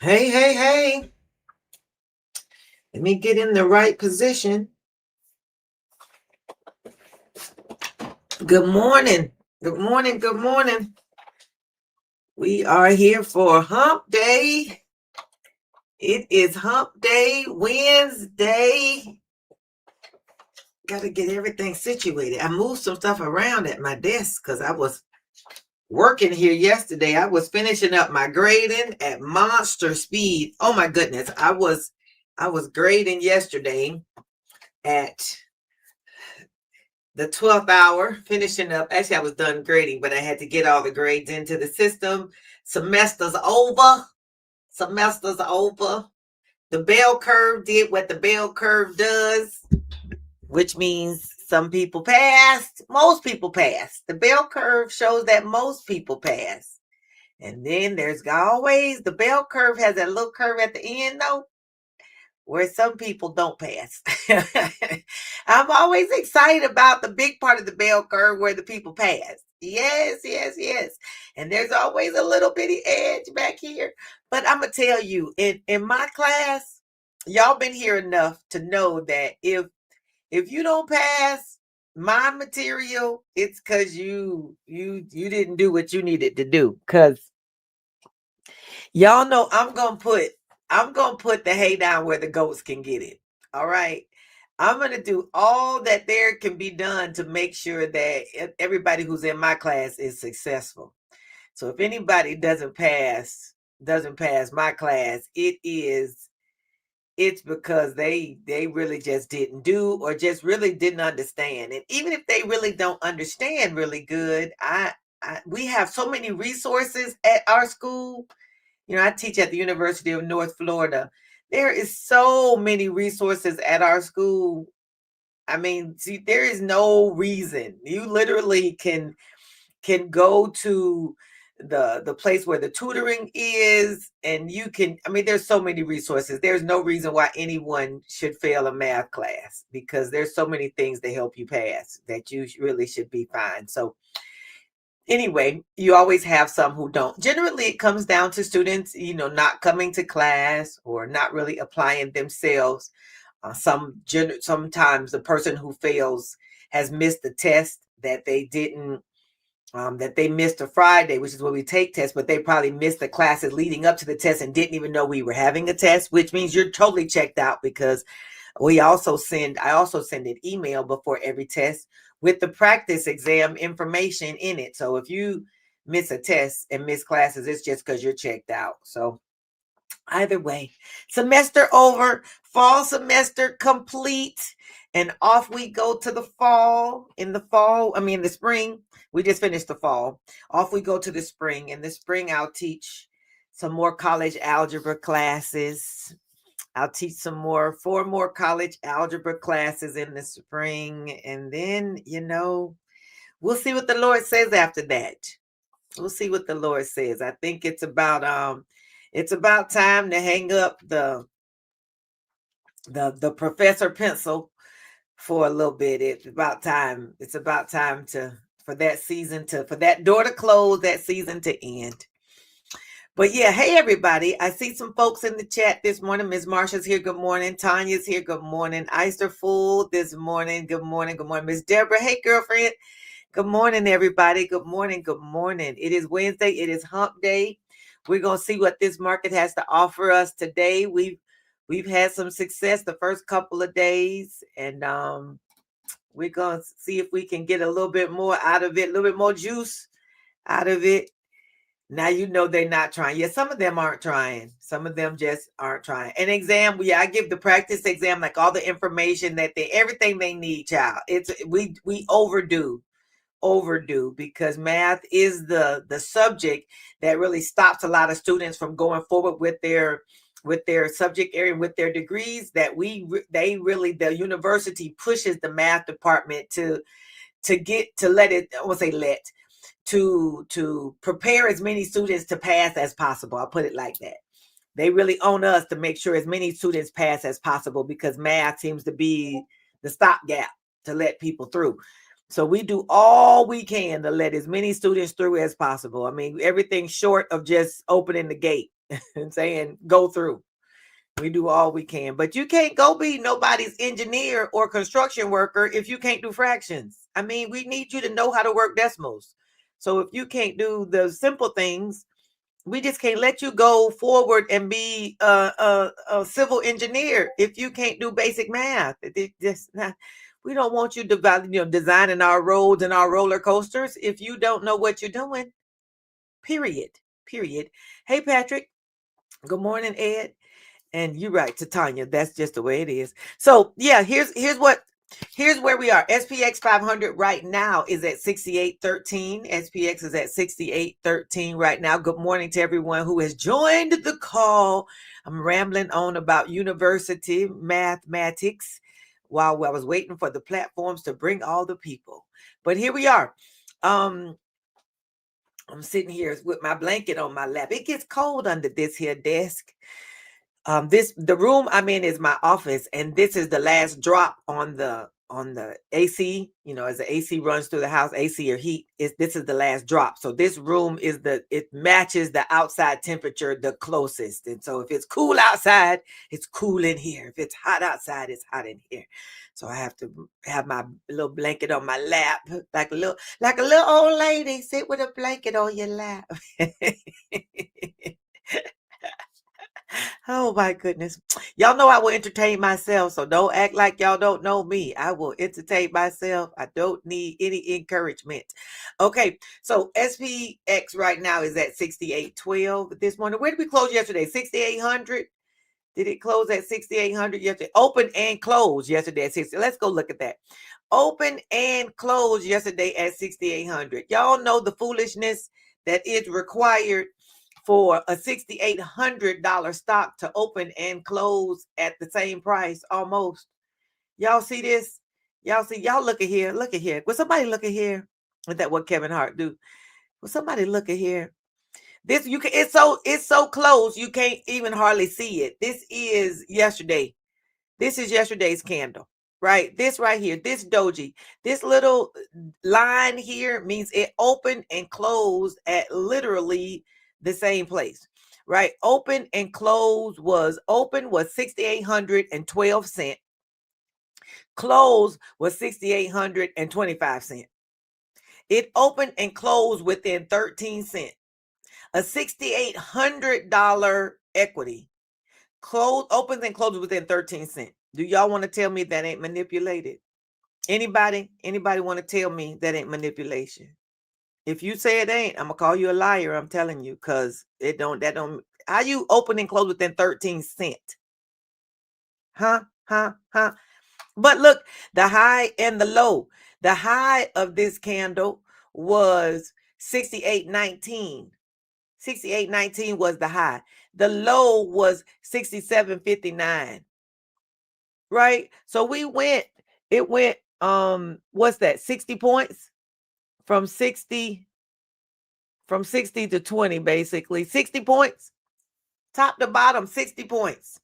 Hey, hey, hey. Let me get in the right position. Good morning. Good morning. Good morning. We are here for Hump Day. It is Hump Day Wednesday. Got to get everything situated. I moved some stuff around at my desk because I was working here yesterday. I was finishing up my grading at monster speed. Oh my goodness. I was grading yesterday at the 12th hour, finishing up. Actually, I was done grading, but I had to get all the grades into the system. Semester's over. Semester's over. The bell curve did what the bell curve does, which means some people passed. Most people passed. The bell curve shows that most people pass. And then there's always the bell curve has that little curve at the end, though, where some people don't pass. I'm always excited about the big part of the bell curve where the people pass. Yes, yes, yes. And there's always a little bitty edge back here. But I'm going to tell you, in my class, y'all been here enough to know that if you don't pass my material, it's because you didn't do what you needed to do. Because y'all know I'm gonna put the hay down where the goats can get it. All right. I'm gonna do all that there can be done to make sure that everybody who's in my class is successful. So if anybody doesn't pass my class, it's because they really just didn't do or just really didn't understand. And even if they really don't understand really good, we have so many resources at our school. I teach at the University of North Florida. There is so many resources at our school. I mean, see, there is no reason. You literally can go to the place where the tutoring is, and you can, I mean, there's so many resources. There's no reason why anyone should fail a math class because there's so many things to help you pass that you really should be fine. So anyway, you always have some who don't. Generally, it comes down to students, not coming to class or not really applying themselves. Sometimes the person who fails has missed the test that they didn't, that they missed a Friday, which is where we take tests, but they probably missed the classes leading up to the test and didn't even know we were having a test, which means you're totally checked out because I also send an email before every test with the practice exam information in it. So if you miss a test and miss classes, it's just because you're checked out. So either way, semester over, fall semester complete, and off we go to the fall. In the spring, we just finished the fall. Off we go to the spring. In the spring, I'll teach some more college algebra classes. I'll teach 4 more college algebra classes in the spring. And then, we'll see what the Lord says after that. We'll see what the Lord says. I think it's about time to hang up the professor pencil for a little bit. It's about time. It's about time for that door to close, that season to end. But yeah, hey everybody. I see some folks in the chat this morning. Ms. Marsha's here. Good morning. Tanya's here. Good morning. Ister Fool this morning. Good morning. Good morning. Miss Deborah. Hey girlfriend. Good morning, everybody. Good morning. Good morning. It is Wednesday. It is Hump Day. We're gonna see what this market has to offer us today. We've had some success the first couple of days, and we're gonna see if we can get a little bit more out of it, a little bit more juice out of it. Now they're not trying. Yeah, some of them aren't trying. Some of them just aren't trying. An exam, I give the practice exam, like all the information everything they need, child. We overdue because math is the subject that really stops a lot of students from going forward with their subject area and with their degrees. The university pushes the math department to prepare as many students to pass as possible. I'll put it like that. They really own us to make sure as many students pass as possible because math seems to be the stopgap to let people through. So we do all we can to let as many students through as possible. I mean, everything short of just opening the gate. and saying, go through. We do all we can, but you can't go be nobody's engineer or construction worker if you can't do fractions. I mean, we need you to know how to work decimals. So if you can't do the simple things, we just can't let you go forward and be a civil engineer if you can't do basic math. We don't want you designing our roads and our roller coasters if you don't know what you're doing. Period. Hey, Patrick. Good morning, Ed. And you're right, Tanya. That's just the way it is. So yeah, here's where we are. SPX 500 right now is at 68.13. SPX is at 68.13 right now. Good morning to everyone who has joined the call. I'm rambling on about university mathematics while I was waiting for the platforms to bring all the people. But here we are. I'm sitting here with my blanket on my lap. It gets cold under this here desk. The room I'm in is my office, and this is the last drop on the AC. As the AC runs through the house, AC or heat, this is the last drop. So this room it matches the outside temperature the closest. And so if it's cool outside, it's cool in here. If it's hot outside, it's hot in here. So I have to have my little blanket on my lap, like a little old lady. Sit with a blanket on your lap. Oh my goodness. Y'all know I will entertain myself, so don't act like y'all don't know me. I will entertain myself. I don't need any encouragement. Okay, so SPX right now is at 68.12 this morning. Where did we close yesterday? 6,800? Did it close at 6,800 yesterday? Open and close yesterday at 60. Let's go look at that. Open and close yesterday at 6,800. Y'all know the foolishness that is required for a $6,800 stock to open and close at the same price almost. Y'all see this? Y'all look at here. Look at here. Will somebody look at here? Is that what Kevin Hart do? Will somebody look at here? This it's so close you can't even hardly see it. This is yesterday. This is yesterday's candle, right? This right here, this doji, this little line here means it opened and closed at literally the same place, right? Open was 6,812 cents. Close was 6,825 cents. It opened and closed within 13 cents. A $6,800 equity opens and closes within 13 cents. Do y'all want to tell me that ain't manipulated? Anybody want to tell me that ain't manipulation? If you say it ain't, I'm gonna call you a liar. I'm telling you, because how you open and close within 13 cents? Huh? But look, the high and the low. The high of this candle was 68.19. 68.19 was the high. The low was 67.59. Right? So it went what's that? 60 points from 60 to 20, basically. 60 points. Top to bottom, 60 points.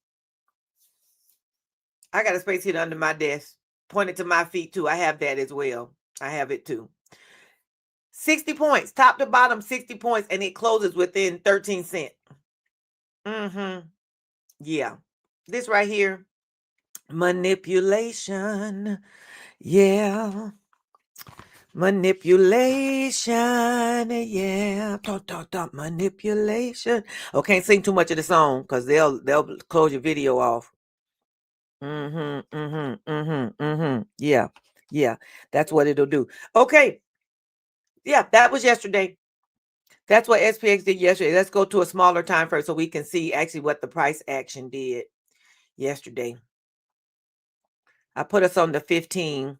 I got a space heater under my desk. Pointed to my feet too. I have that as well. I have it too. 60 points, top to bottom, 60 points, and it closes within 13 cents. Yeah. This right here, manipulation. Yeah. Manipulation. Yeah. Manipulation. Oh, can't sing too much of the song because they'll close your video off. Yeah. That's what it'll do. Okay. Yeah, that was yesterday. That's what SPX did yesterday. Let's go to a smaller time frame so we can see actually what the price action did yesterday. I put us on the 15.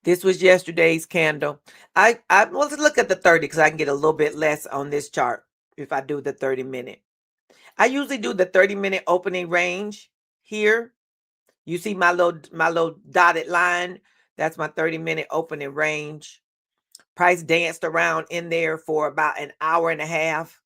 This was yesterday's candle. Let's look at the 30 because I can get a little bit less on this chart if I do the 30-minute. I usually do the 30-minute opening range here. You see my little dotted line. That's my 30-minute opening range. Price danced around in there for about an hour and a half.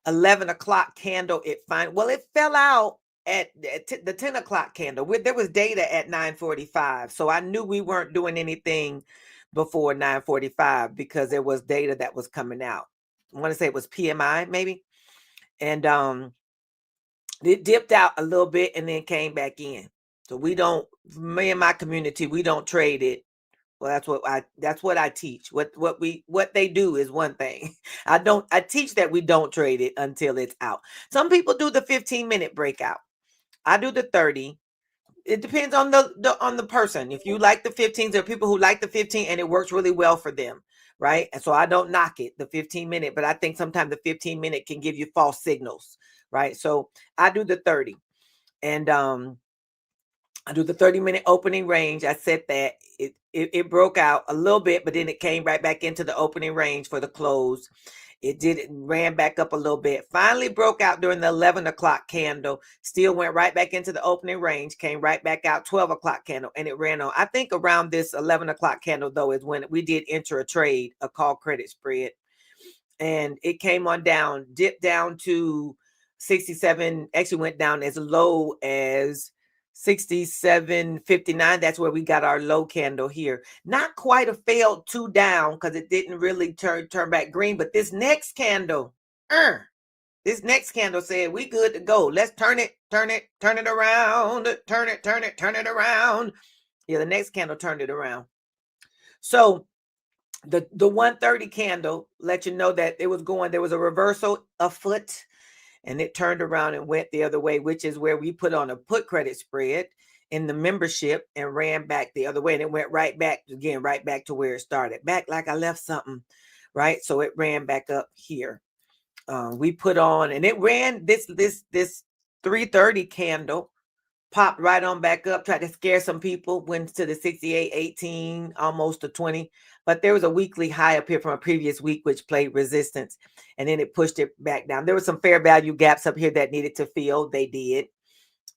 11 o'clock candle, it fell out at the 10 o'clock candle. There was data at 9:45. So I knew we weren't doing anything before 9:45 because there was data that was coming out. I want to say it was PMI maybe. And it dipped out a little bit and then came back in. So me and my community, we don't trade it. Well, that's what I teach. What they do is one thing. I teach that we don't trade it until it's out. Some people do the 15-minute breakout. I do the 30. It depends on the person. If you like the 15s, there are people who like the 15 and it works really well for them, right? And so I don't knock it, the 15-minute, but I think sometimes the 15-minute can give you false signals, right? So I do the 30. And I do the 30-minute opening range. I set that. It broke out a little bit, but then it came right back into the opening range for the close. It ran back up a little bit. Finally broke out during the 11 o'clock candle. Still went right back into the opening range. Came right back out 12 o'clock candle, and it ran on. I think around this 11 o'clock candle, though, is when we did enter a trade, a call credit spread. And it came on down, dipped down to 67. Actually went down as low as 67.59. That's where we got our low candle here. Not quite a failed 2 down because it didn't really turn back green. But this next candle, this next candle said we good to go. Let's turn it around, turn it around. Yeah, the next candle turned it around. So the 130 candle let you know that it was going. There was a reversal afoot. And it turned around and went the other way, which is where we put on a put credit spread in the membership and ran back the other way. And it went right back again, right back to where it started. Back like I left something, right? So it ran back up here. We put on, and it ran this 330 candle, popped right on back up, tried to scare some people, went to the 68.18, almost to 20. But there was a weekly high up here from a previous week, which played resistance, and then it pushed it back down. There were some fair value gaps up here that needed to fill. They did.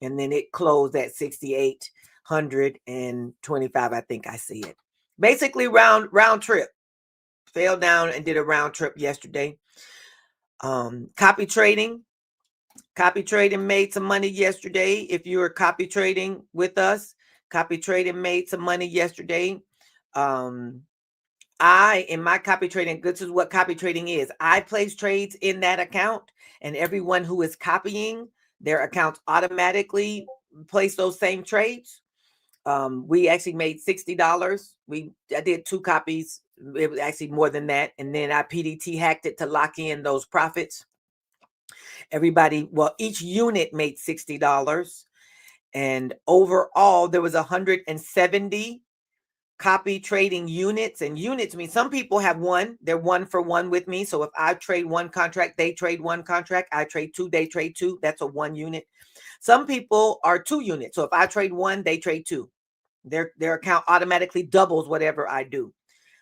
And then it closed at 68.25. I think I see it. Basically round trip. Fell down and did a round trip yesterday. Copy trading made some money yesterday. If you were copy trading with us, copy trading made some money yesterday. In my copy trading, this is what copy trading is. I place trades in that account, and everyone who is copying their accounts automatically place those same trades. We actually made $60. I did 2 copies. It was actually more than that. And then I PDT hacked it to lock in those profits. Each unit made $60. And overall, there was 170 copy trading units. And units mean some people have one. They're 1 for 1 with me. So if I trade 1 contract, they trade 1 contract. I trade 2, they trade 2. That's a 1 unit. Some people are 2 units. So if I trade 1, they trade 2. Their account automatically doubles whatever I do.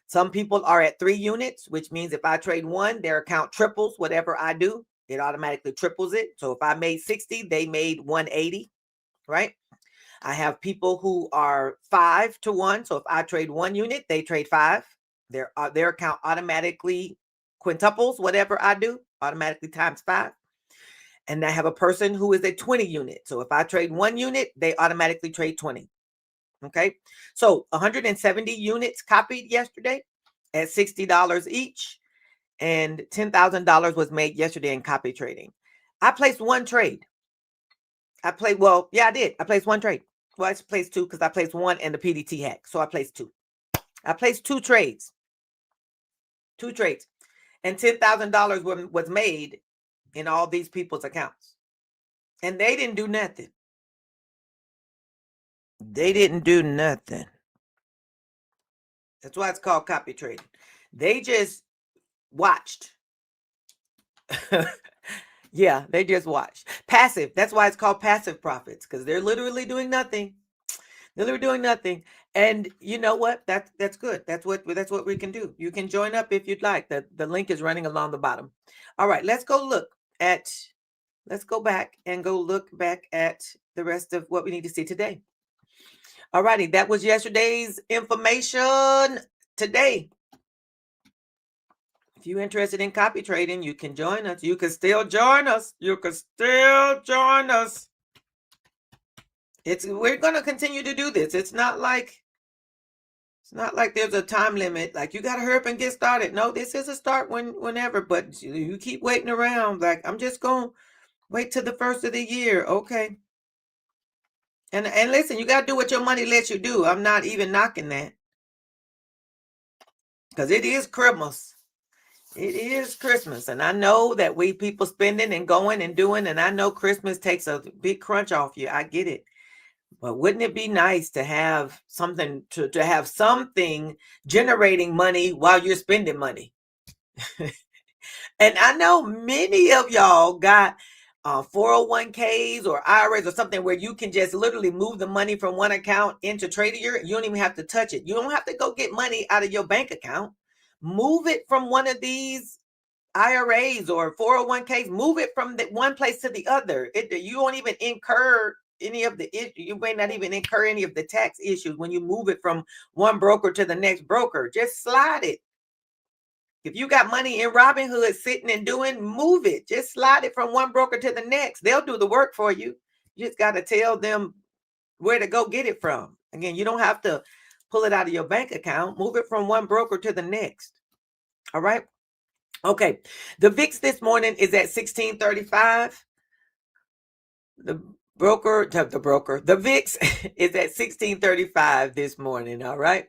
Some people are at 3 units, which means if I trade 1, their account triples whatever I do. It automatically triples it. So if I made 60, they made 180, right? I have people who are 5 to 1. So if I trade 1 unit, they trade 5. Their account automatically quintuples whatever I do, automatically times 5. And I have a person who is a 20 unit. So if I trade 1 unit, they automatically trade 20. Okay. So 170 units copied yesterday at $60 each. And $10,000 was made yesterday in copy trading. I placed 1 trade. I did. I placed 1 trade. Well, I placed 2 because I placed 1 and the PDT hack. So I placed 2. I placed 2 trades. 2 trades. And $10,000 was made in all these people's accounts. And they didn't do nothing. They didn't do nothing. That's why it's called copy trading. They just watched. Yeah, they just watched. Passive. That's why it's called passive profits, because they're literally doing nothing. They're literally doing nothing. And you know what? That's good. That's what we can do. You can join up if you'd like. The link is running along the bottom. All right, let's go back and go look back at the rest of what we need to see today. All righty, that was yesterday's information today. If you're interested in copy trading, you can join us. You can still join us. We're going to continue to do this. It's not like It's not like there's a time limit. Like you got to hurry up and get started. No, this is a start whenever, but you keep waiting around. Like I'm just going to wait till the first of the year. Okay. And listen, you got to do what your money lets you do. I'm not even knocking that. Because it is Christmas. It is Christmas. And I know that we people spending and going and doing, and I know Christmas takes a big crunch off you. I get it. But wouldn't it be nice to have something to have something generating money while you're spending money? And I know many of y'all got 401ks or IRAs or something where you can just literally move the money from one account into Tradier. You don't even have to touch it. You don't have to go get money out of your bank account. Move it from one of these IRAs or 401ks. Move it from the one place to the other. You won't even incur any of the you may not even incur any of the tax issues when you move it from one broker to the next broker. Just slide it. If you got money in Robinhood sitting and doing, move it. Just slide it from one broker to the next. They'll do the work for you. You just got to tell them where to go get it from. Again, you don't have to pull it out of your bank account. Move it from one broker to the next. All right. Okay. The VIX this morning is at 1635. The VIX is at 1635 this morning. All right.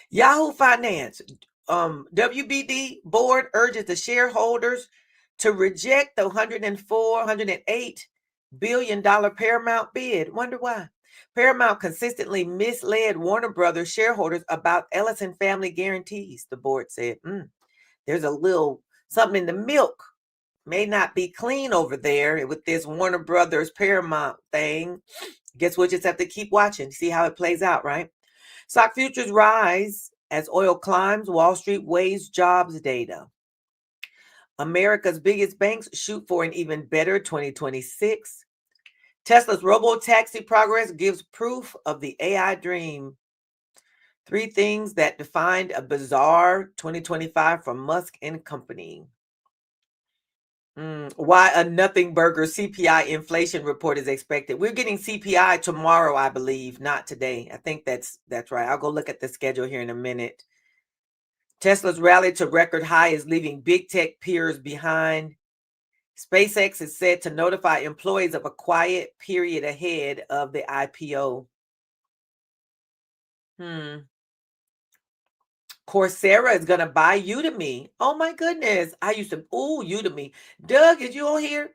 Yahoo Finance, WBD board urges the shareholders to reject the $108 billion Paramount bid. Wonder why? Paramount consistently misled Warner Brothers shareholders about Ellison family guarantees, the board said. There's a little something in the milk. May not be clean over there with this Warner Brothers Paramount thing. Guess we'll just have to keep watching, see how it plays out, right? Stock futures rise as oil climbs. Wall Street weighs jobs data. America's biggest banks shoot for an even better 2026. Tesla's robo-taxi progress gives proof of the AI dream. 3 things that defined a bizarre 2025 for Musk and company. Why a nothing burger CPI inflation report is expected. We're getting CPI tomorrow, I believe, not today. I think that's right. I'll go look at the schedule here in a minute. Tesla's rally to record high is leaving big tech peers behind. SpaceX is said to notify employees of a quiet period ahead of the IPO. Coursera is going to buy Udemy. Oh my goodness. I used to, Udemy. Doug, is you on here?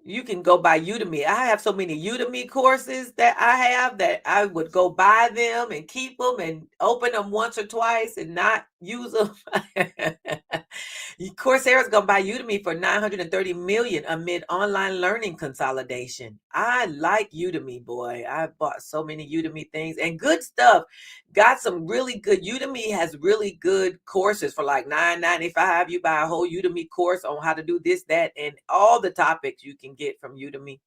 You can go buy Udemy. I have so many Udemy courses that I have that I would go buy them and keep them and open them once or twice and not use them. Coursera's going to buy Udemy for $930 million amid online learning consolidation. I like Udemy, boy. I bought so many Udemy things and good stuff. Got some really good. Udemy has really good courses for like $9.95. You buy a whole Udemy course on how to do this, that, and all the topics you can get from Udemy.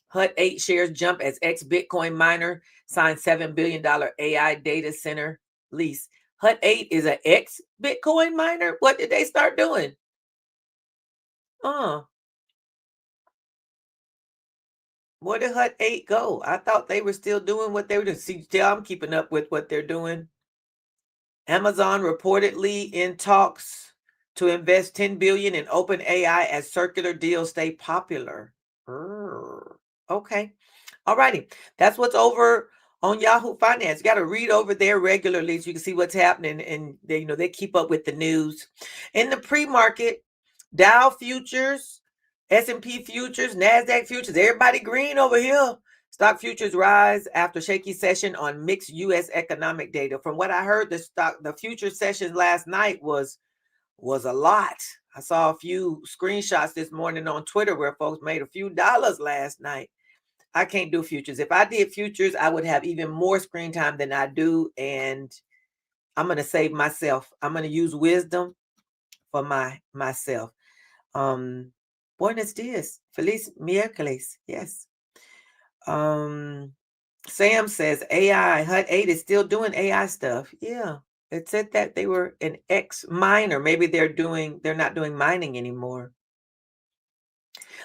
Hut 8 shares jump as ex-Bitcoin miner signs $7 billion AI data center lease. Hut 8 is an ex-Bitcoin miner? What did they start doing? Where did Hut 8 go? I thought they were still doing what they were doing. See, I'm keeping up with what they're doing. Amazon reportedly in talks to invest $10 billion in OpenAI as circular deals stay popular. Okay. All righty. That's what's over on Yahoo Finance. You got to read over there regularly so you can see what's happening, and they keep up with the news. In the pre-market, Dow futures, S&P futures, NASDAQ futures, everybody green over here. Stock futures rise after shaky session on mixed U.S. economic data. From what I heard, the future session last night was a lot. I saw a few screenshots this morning on Twitter where folks made a few dollars last night. I can't do futures. If I did futures, I would have even more screen time than I do, and I'm going to save myself. I'm going to use wisdom for myself. Buenos dias. Feliz miércoles. Yes. Sam says AI, Hut 8 is still doing AI stuff. Yeah. It said that they were an ex-miner. Maybe they're not doing mining anymore.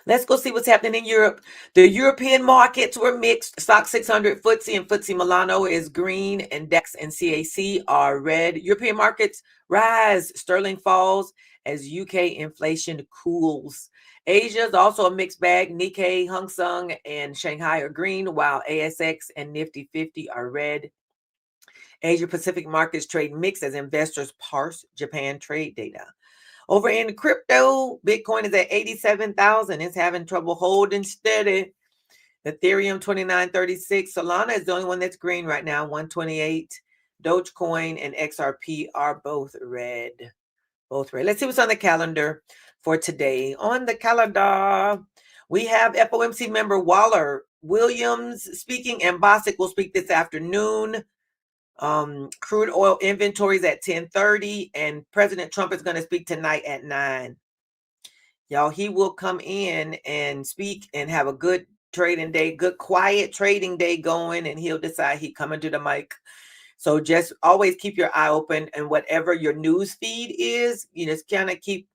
Let's go see what's happening in Europe. The European markets were mixed. Stock 600, FTSE, and FTSE Milano is green, and DAX and CAC are red. European markets rise. Sterling falls as UK inflation cools. Asia is also a mixed bag. Nikkei, Hang Seng, and Shanghai are green, while ASX and Nifty 50 are red. Asia Pacific markets trade mixed as investors parse Japan trade data. Over in crypto, Bitcoin is at 87,000. It's having trouble holding steady. Ethereum 29.36. Solana is the only one that's green right now, 128. Dogecoin and XRP are both red. Both red. Let's see what's on the calendar for today. On the calendar, we have FOMC member Waller Williams speaking, and Bostic will speak this afternoon. Crude oil inventories at 10:30, and President Trump is going to speak tonight at 9. Y'all, he will come in and speak and have a good trading day, good quiet trading day going, and he'll decide he coming to the mic. So just always keep your eye open, and whatever your news feed is, just kind of keep,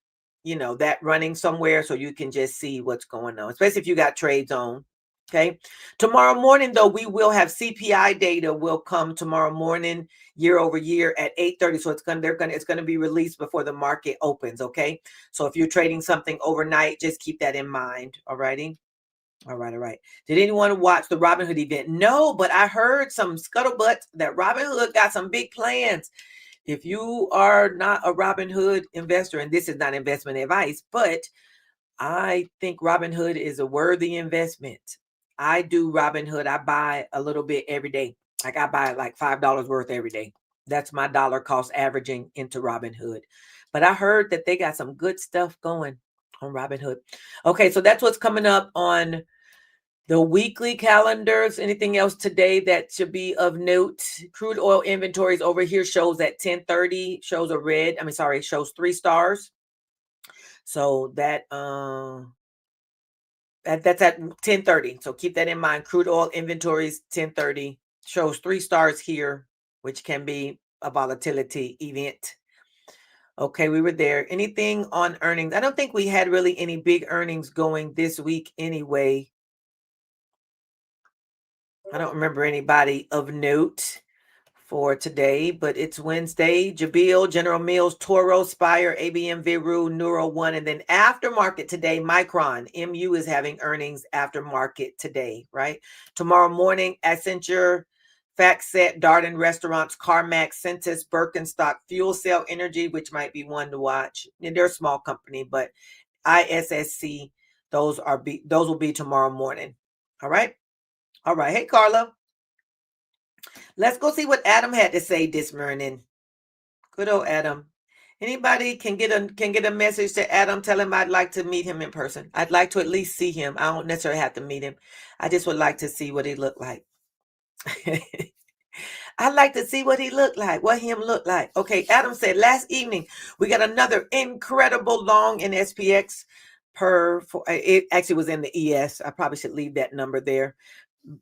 that running somewhere so you can just see what's going on, especially if you got trades on. Okay. Tomorrow morning, though, we will have CPI data will come tomorrow morning, year over year at 8:30. So it's going to be released before the market opens. Okay. So if you're trading something overnight, just keep that in mind. All righty. All right. Did anyone watch the Robinhood event? No, but I heard some scuttlebutt that Robinhood got some big plans. If you are not a Robinhood investor, and this is not investment advice, but I think Robinhood is a worthy investment. I do Robinhood. I buy a little bit every day. Like I buy like $5 worth every day. That's my dollar cost averaging into Robinhood. But I heard that they got some good stuff going on Robinhood. Okay, so that's what's coming up on the weekly calendars. Anything else today that should be of note? Crude oil inventories over here shows at 10:30, shows a red. Shows 3 stars. So that's at 10:30. So keep that in mind. Crude oil inventories 10:30 shows 3 stars here, which can be a volatility event. Okay, we were there. Anything on earnings? I don't think we had really any big earnings going this week anyway. I don't remember anybody of note for today, but it's Wednesday. Jabil, General Mills, Toro, Spire, ABM, Veru, Neuro One, and then aftermarket today, Micron. MU is having earnings aftermarket today, right? Tomorrow morning, Accenture, FactSet, Darden Restaurants, CarMax, Centus, Birkenstock, Fuel Cell Energy, which might be one to watch. And they're a small company, but ISSC, those will be tomorrow morning. All right. All right. Hey, Carla. Let's go see what Adam had to say this morning. Good old Adam. Anybody can get a message to Adam? Tell him I'd like to meet him in person. I'd like to at least see him. I don't necessarily have to meet him. I just would like to see what he looked like. I'd like to see what he looked like, what him looked like. Okay, Adam said last evening we got another incredible long in SPX it actually was in the ES. I probably should leave that number there.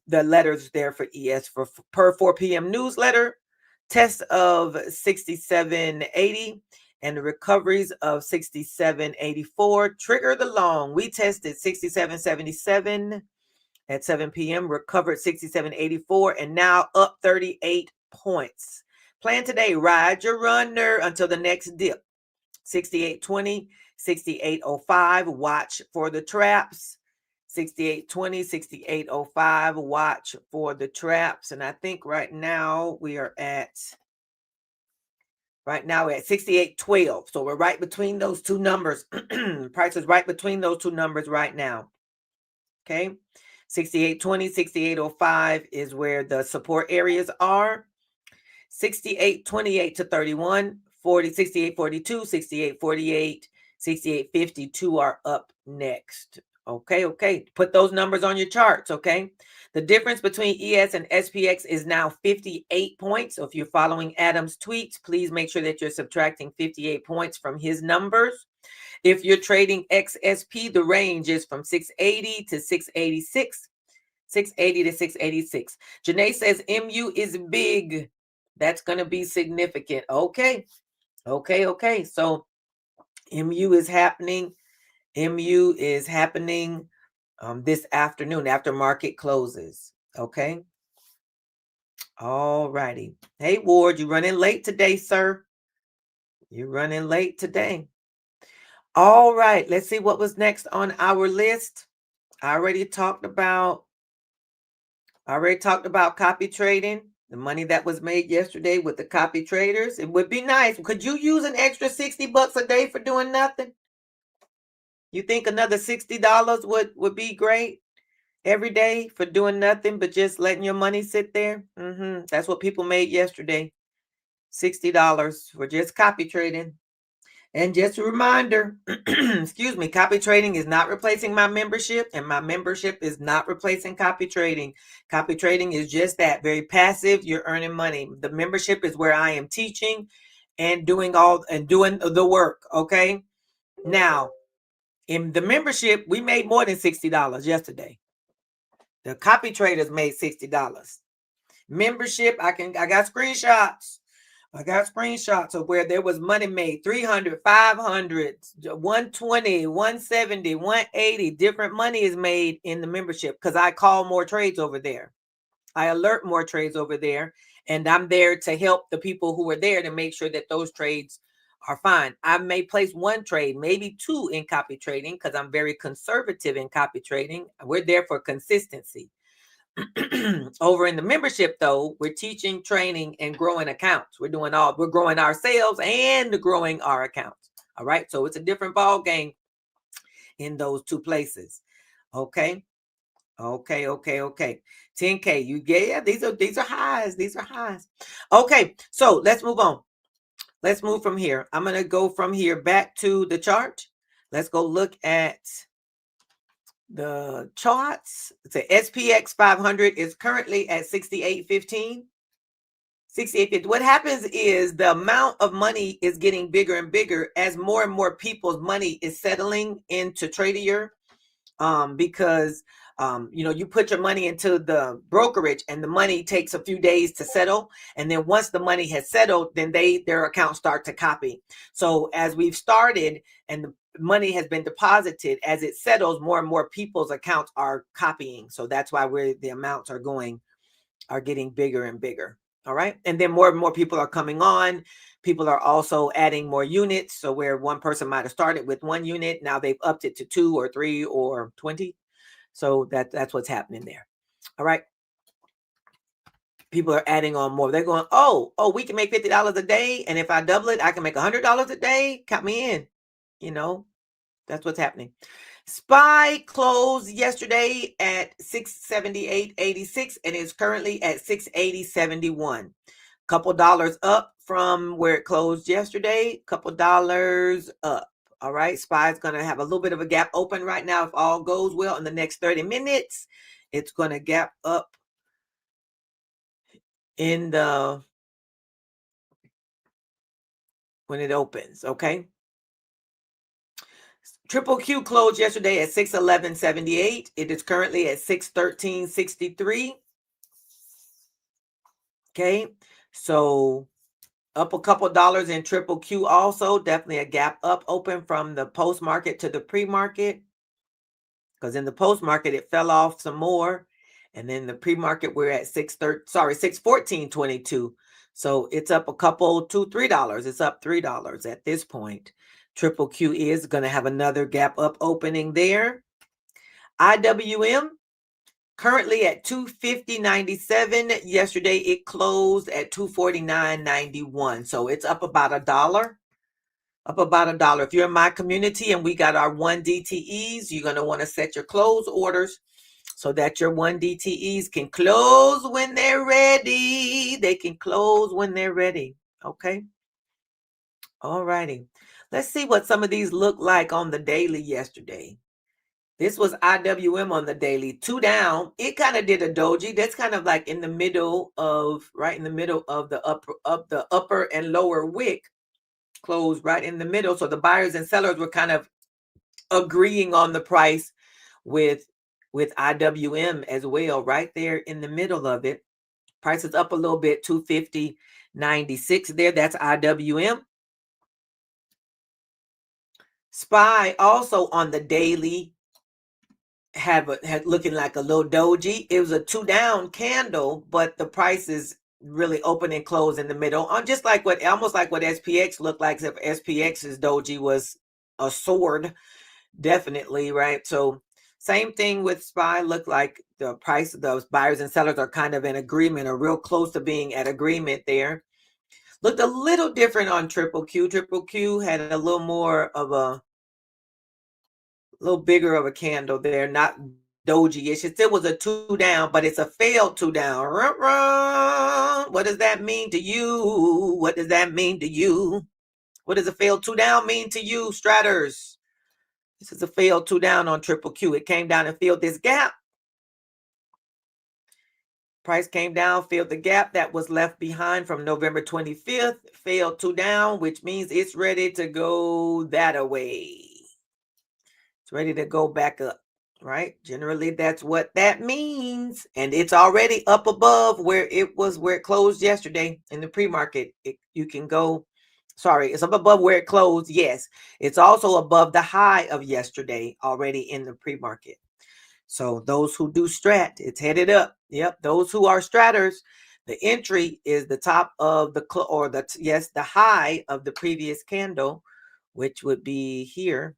The letters there for ES for per 4 p.m. newsletter. Test of 67.80 and the recoveries of 67.84. Trigger the long. We tested 67.77 at 7 p.m. Recovered 67.84 and now up 38 points. Plan today. Ride your runner until the next dip. 68.20, 68.05. Watch for the traps. 68.20, 68.05. Watch for the traps. And I think right now we're at 68.12. So we're right between those two numbers. Price is right between those two numbers right now. Okay. 68.20, 68.05 is where the support areas are. 68.28 to 31, 68.42, 68.48, 68.52 are up next. Okay. Put those numbers on your charts, okay? The difference between ES and SPX is now 58 points. So if you're following Adam's tweets, please make sure that you're subtracting 58 points from his numbers. If you're trading XSP, the range is from 680 to 686, 680 to 686. Janae says MU is big. That's going to be significant. Okay. So MU is happening. MU is happening this afternoon after market closes. Okay. All righty. Hey, Ward, you running late today, sir. You're running late today. All right. Let's see what was next on our list. I already talked about copy trading, the money that was made yesterday with the copy traders. It would be nice. Could you use an extra $60 a day for doing nothing? You think another $60 would be great every day for doing nothing but just letting your money sit there? That's what people made yesterday. $60 for just copy trading. And just a reminder, excuse me, copy trading is not replacing my membership, and my membership is not replacing copy trading. Copy trading is just that, very passive. You're earning money. The membership is where I am teaching and doing the work. Okay. Now, in the membership, we made more than $60 yesterday. The copy traders made $60. Membership, I got screenshots. I got screenshots of where there was money made, 300, 500, 120, 170, 180. Different money is made in the membership because I call more trades over there. I alert more trades over there, and I'm there to help the people who are there to make sure that those trades are fine. I may place one trade, maybe two in copy trading because I'm very conservative in copy trading. We're there for consistency. Over in the membership, though, we're teaching, training, and growing accounts. We're growing our sales and growing our accounts. All right. So it's a different ball game in those two places. Okay. 10K. These are highs. These are highs. Okay. So let's move on. Let's move from here. I'm going to go from here back to the chart. Let's go look at the charts. The SPX 500 is currently at 68.15. 68.50. What happens is the amount of money is getting bigger and bigger as more and more people's money is settling into Tradier, because you put your money into the brokerage and the money takes a few days to settle, and then once the money has settled, then their accounts start to copy. So as we've started and the money has been deposited, as it settles, more and more people's accounts are copying. So that's why the amounts are getting bigger and bigger. All right. And then more and more people are coming on. People are also adding more units. So where one person might have started with 1 unit, now they've upped it to 2 or 3 or 20. So that's what's happening there. All right. People are adding on more. They're going, we can make $50 a day. And if I double it, I can make $100 a day. Count me in. That's what's happening. SPY closed yesterday at 678.86 and is currently at 680.71. Couple dollars up from where it closed yesterday. Couple dollars up. All right. SPY is going to have a little bit of a gap open right now. If all goes well in the next 30 minutes, it's going to gap up when it opens. Okay. Triple Q closed yesterday at 611.78. It is currently at 613.63. Okay, so up a couple dollars in Triple Q also. Definitely a gap up open from the post market to the pre-market, because in the post market it fell off some more, and then the pre-market we're at 614.22. So it's up a couple, $2-3. It's up $3 at this point. Triple Q is going to have another gap up opening there. IWM currently at 250.97. Yesterday it closed at 249.91. So it's up about $1. Up about $1. If you're in my community and we got our 1 DTEs, you're going to want to set your close orders so that your 1 DTEs can close when they're ready. They can close when they're ready. Okay. All righty. Let's see what some of these look like on the daily yesterday. This was IWM on the daily, 2 down. It kind of did a doji. That's kind of like right in the middle of the upper and lower wick, closed right in the middle. So the buyers and sellers were kind of agreeing on the price with IWM as well, right there in the middle of it. Price is up a little bit, 250.96 there. That's IWM. SPY also on the daily had looking like a little doji. It was a 2 down candle, but the price is really open and close in the middle. Just like almost like what SPX looked like, except SPX's doji was a sword, definitely, right? So same thing with SPY. Looked like the price of those buyers and sellers are kind of in agreement, or real close to being at agreement there. Looked a little different on Triple Q. Triple Q had a little more of a little bigger of a candle there, not doji-ish. It still was a 2 down, but it's a failed 2 down. What does that mean to you? What does that mean to you? What does a failed 2 down mean to you, Stratters? This is a failed 2 down on Triple Q. It came down and filled this gap. Price came down, filled the gap that was left behind from November 25th, failed 2 down, which means it's ready to go that away. It's ready to go back up, right? Generally, that's what that means. And it's already up above where it closed yesterday in the pre-market. You can go, sorry, it's up above where it closed. Yes, it's also above the high of yesterday already in the pre-market. So those who do strat, it's headed up. Yep, those who are stratters, the entry is the top of the high of the previous candle, which would be here.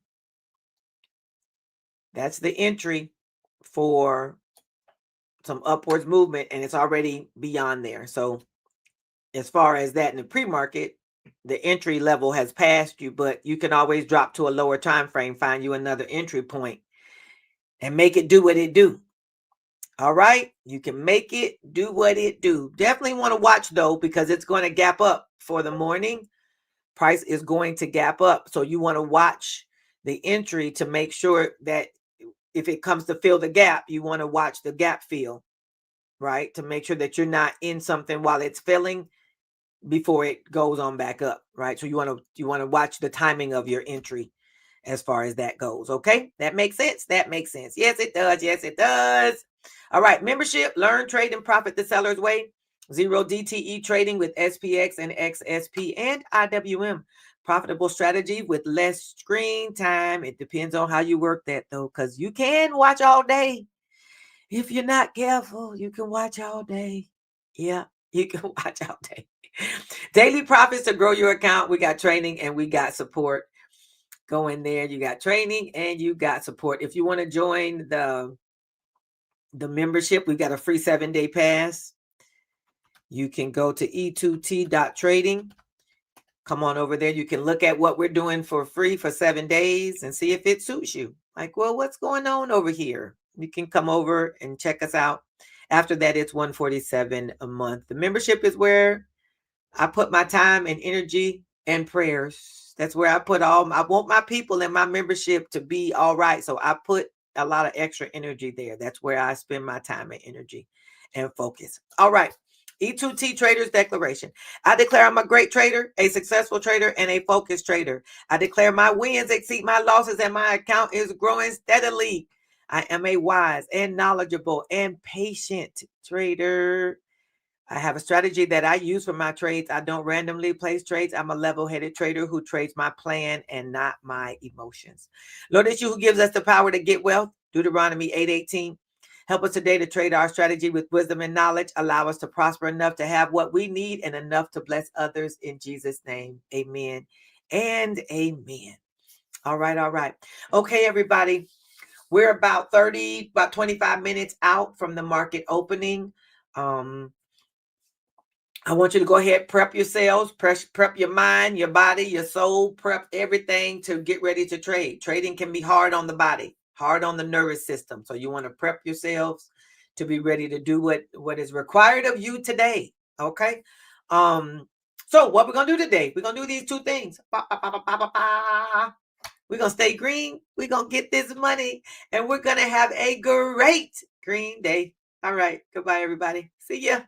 That's the entry for some upwards movement, and it's already beyond there. So as far as that in the pre-market, the entry level has passed you, but you can always drop to a lower time frame, find you another entry point, and make it do what it do. All right, you can make it do what it do. Definitely want to watch though, because it's going to gap up for the morning. Price is going to gap up, so you want to watch the entry to make sure that if it comes to fill the gap, you want to watch the gap fill, right? To make sure that you're not in something while it's filling before it goes on back up, right? So you want to watch the timing of your entry as far as that goes. Okay, that makes sense. That makes sense. Yes, it does. Yes, it does. All right, membership, learn, trade, and profit the seller's way. Zero DTE trading with SPX and XSP and IWM. Profitable strategy with less screen time. It depends on how you work that though, because you can watch all day. If you're not careful, you can watch all day. Yeah, you can watch all day. Daily profits to grow your account. We got training and we got support. Go in there. You got training and you got support. If you want to join the membership, we got a free 7-day pass. You can go to e2t.trading. Come on over there. You can look at what we're doing for free for 7 days and see if it suits you. Like, well, what's going on over here? You can come over and check us out. After that, it's $147 a month. The membership is where I put my time and energy and prayers. That's where I want my people in my membership to be all right. So I put a lot of extra energy there. That's where I spend my time and energy and focus. All right. E2T Traders Declaration. I declare I'm a great trader, a successful trader, and a focused trader. I declare my wins exceed my losses and my account is growing steadily. I am a wise and knowledgeable and patient trader. I have a strategy that I use for my trades. I don't randomly place trades. I'm a level-headed trader who trades my plan and not my emotions. Lord, it's you who gives us the power to get wealth. Deuteronomy 8:18. Help us today to trade our strategy with wisdom and knowledge. Allow us to prosper enough to have what we need and enough to bless others in Jesus' name. Amen and amen. All right, all right. Okay, everybody. We're about 25 minutes out from the market opening. I want you to go ahead, prep yourselves, prep your mind, your body, your soul, prep everything to get ready to trade. Trading can be hard on the body, hard on the nervous system. So you want to prep yourselves to be ready to do what is required of you today. Okay. So what we're going to do today, we're going to do these two things. We're going to stay green. We're going to get this money and we're going to have a great green day. All right. Goodbye, everybody. See ya.